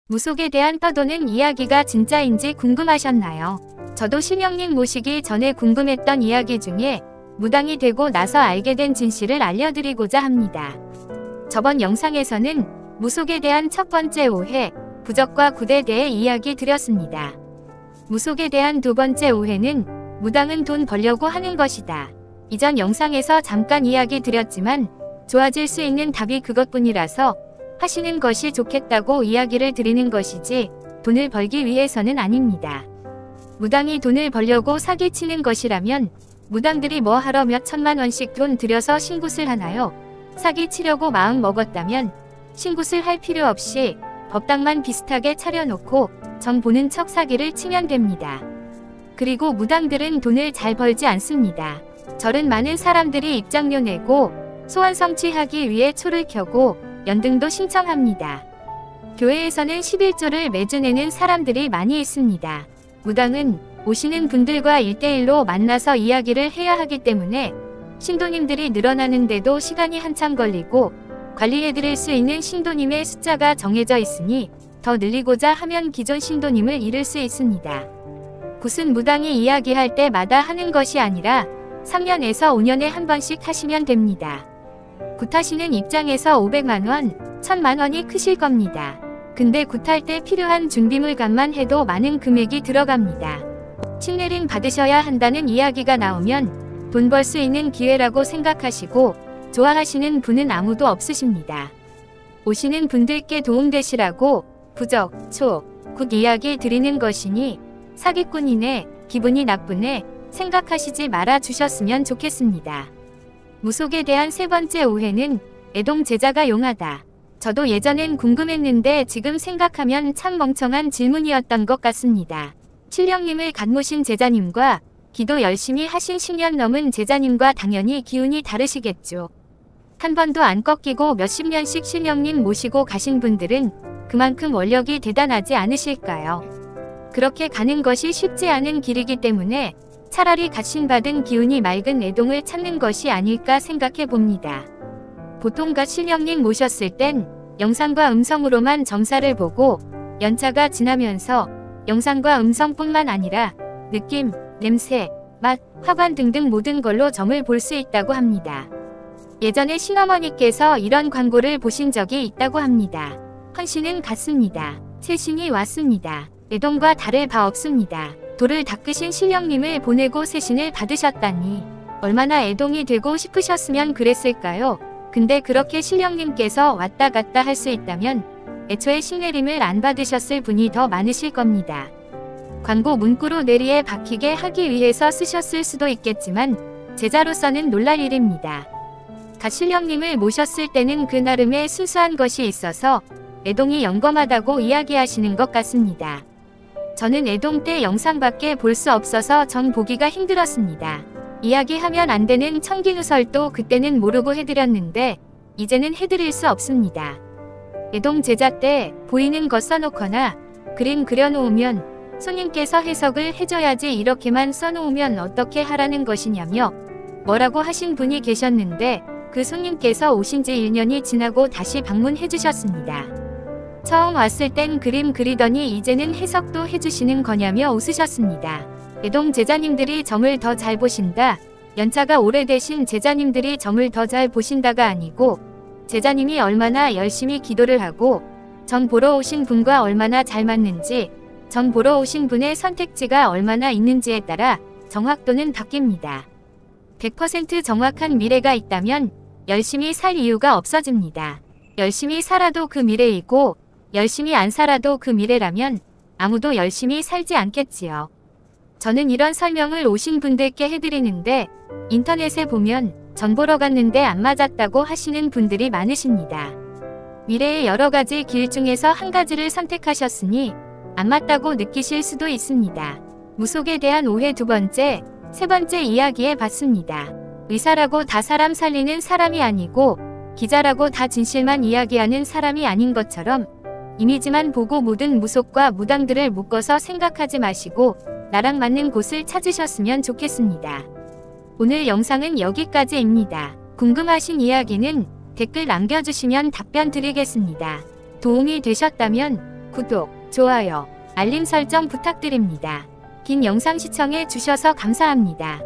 무속에 대한 떠도는 이야기가 진짜인지 궁금하셨나요? 저도 신령님 모시기 전에 궁금했던 이야기 중에 무당이 되고 나서 알게 된 진실을 알려드리고자 합니다. 저번 영상에서는 무속에 대한 첫 번째 오해, 부적과 굿에 대해 이야기 드렸습니다. 무속에 대한 두 번째 오해는 무당은 돈 벌려고 하는 것이다. 이전 영상에서 잠깐 이야기 드렸지만 좋아질 수 있는 답이 그것뿐이라서 하시는 것이 좋겠다고 이야기를 드리는 것이지 돈을 벌기 위해서는 아닙니다. 무당이 돈을 벌려고 사기치는 것이라면 무당들이 뭐 하러 몇 천만 원씩 돈 들여서 신굿을 하나요? 사기치려고 마음 먹었다면 신굿을 할 필요 없이 법당만 비슷하게 차려놓고 정 보는 척 사기를 치면 됩니다. 그리고 무당들은 돈을 잘 벌지 않습니다. 절은 많은 사람들이 입장료 내고 소원 성취하기 위해 초를 켜고 연등도 신청합니다. 교회에서는 11조를 매주 내는 사람들이 많이 있습니다. 무당은 오시는 분들과 1대1로 만나서 이야기를 해야 하기 때문에 신도님들이 늘어나는데도 시간이 한참 걸리고 관리해드릴 수 있는 신도님의 숫자가 정해져 있으니 더 늘리고자 하면 기존 신도님을 잃을 수 있습니다. 굿은 무당이 이야기할 때마다 하는 것이 아니라 3년에서 5년에 한 번씩 하시면 됩니다. 굿하시는 입장에서 500만원, 1000만원이 크실 겁니다. 근데 굿할 때 필요한 준비물 값만 해도 많은 금액이 들어갑니다. 신내림 받으셔야 한다는 이야기가 나오면 돈 벌 수 있는 기회라고 생각하시고 좋아하시는 분은 아무도 없으십니다. 오시는 분들께 도움되시라고 부적, 초, 굿 이야기 드리는 것이니 사기꾼이네, 기분이 나쁘네 생각하시지 말아 주셨으면 좋겠습니다. 무속에 대한 세 번째 오해는 애동 제자가 용하다. 저도 예전엔 궁금했는데 지금 생각하면 참 멍청한 질문이었던 것 같습니다. 신령님을 갓 모신 제자님과 기도 열심히 하신 10년 넘은 제자님과 당연히 기운이 다르시겠죠. 한 번도 안 꺾이고 몇십 년씩 신령님 모시고 가신 분들은 그만큼 원력이 대단하지 않으실까요? 그렇게 가는 것이 쉽지 않은 길이기 때문에 차라리 갓신받은 기운이 맑은 애동을 찾는 것이 아닐까 생각해 봅니다. 보통 갓 신령님 모셨을 땐 영상과 음성으로만 점사를 보고 연차가 지나면서 영상과 음성뿐만 아니라 느낌, 냄새, 맛, 화관 등등 모든 걸로 점을 볼 수 있다고 합니다. 예전에 신어머니께서 이런 광고를 보신 적이 있다고 합니다. 헌신은 같습니다. 새신이 왔습니다. 애동과 다를 바 없습니다. 돌을 닦으신 신령님을 보내고 새신을 받으셨다니 얼마나 애동이 되고 싶으셨으면 그랬을까요? 근데 그렇게 신령님께서 왔다 갔다 할 수 있다면 애초에 신내림을 안 받으셨을 분이 더 많으실 겁니다. 광고 문구로 뇌리에 박히게 하기 위해서 쓰셨을 수도 있겠지만 제자로서는 놀랄 일입니다. 갓 신령님을 모셨을 때는 그 나름의 순수한 것이 있어서 애동이 영검하다고 이야기하시는 것 같습니다. 저는 애동 때 영상밖에 볼 수 없어서 정 보기가 힘들었습니다. 이야기하면 안 되는 청기누설도 그때는 모르고 해드렸는데 이제는 해드릴 수 없습니다. 애동 제자 때 보이는 거 써놓거나 그림 그려놓으면 손님께서 해석을 해줘야지 이렇게만 써놓으면 어떻게 하라는 것이냐며 뭐라고 하신 분이 계셨는데 그 손님께서 오신 지 1년이 지나고 다시 방문해 주셨습니다. 처음 왔을 땐 그림 그리더니 이제는 해석도 해주시는 거냐며 웃으셨습니다. 애동 제자님들이 점을 더 잘 보신다. 연차가 오래되신 제자님들이 점을 더 잘 보신다가 아니고 제자님이 얼마나 열심히 기도를 하고 점 보러 오신 분과 얼마나 잘 맞는지 점 보러 오신 분의 선택지가 얼마나 있는지에 따라 정확도는 바뀝니다. 100% 정확한 미래가 있다면 열심히 살 이유가 없어집니다. 열심히 살아도 그 미래이고 열심히 안 살아도 그 미래라면 아무도 열심히 살지 않겠지요. 저는 이런 설명을 오신 분들께 해드리는데 인터넷에 보면 점 보러 갔는데 안 맞았다고 하시는 분들이 많으십니다. 미래의 여러 가지 길 중에서 한 가지를 선택하셨으니 안 맞다고 느끼실 수도 있습니다. 무속에 대한 오해 두 번째, 세 번째 이야기해 봤습니다. 의사라고 다 사람 살리는 사람이 아니고 기자라고 다 진실만 이야기하는 사람이 아닌 것처럼 이미지만 보고 모든 무속과 무당들을 묶어서 생각하지 마시고 나랑 맞는 곳을 찾으셨으면 좋겠습니다. 오늘 영상은 여기까지입니다. 궁금하신 이야기는 댓글 남겨주시면 답변 드리겠습니다. 도움이 되셨다면 구독, 좋아요, 알림 설정 부탁드립니다. 긴 영상 시청해 주셔서 감사합니다.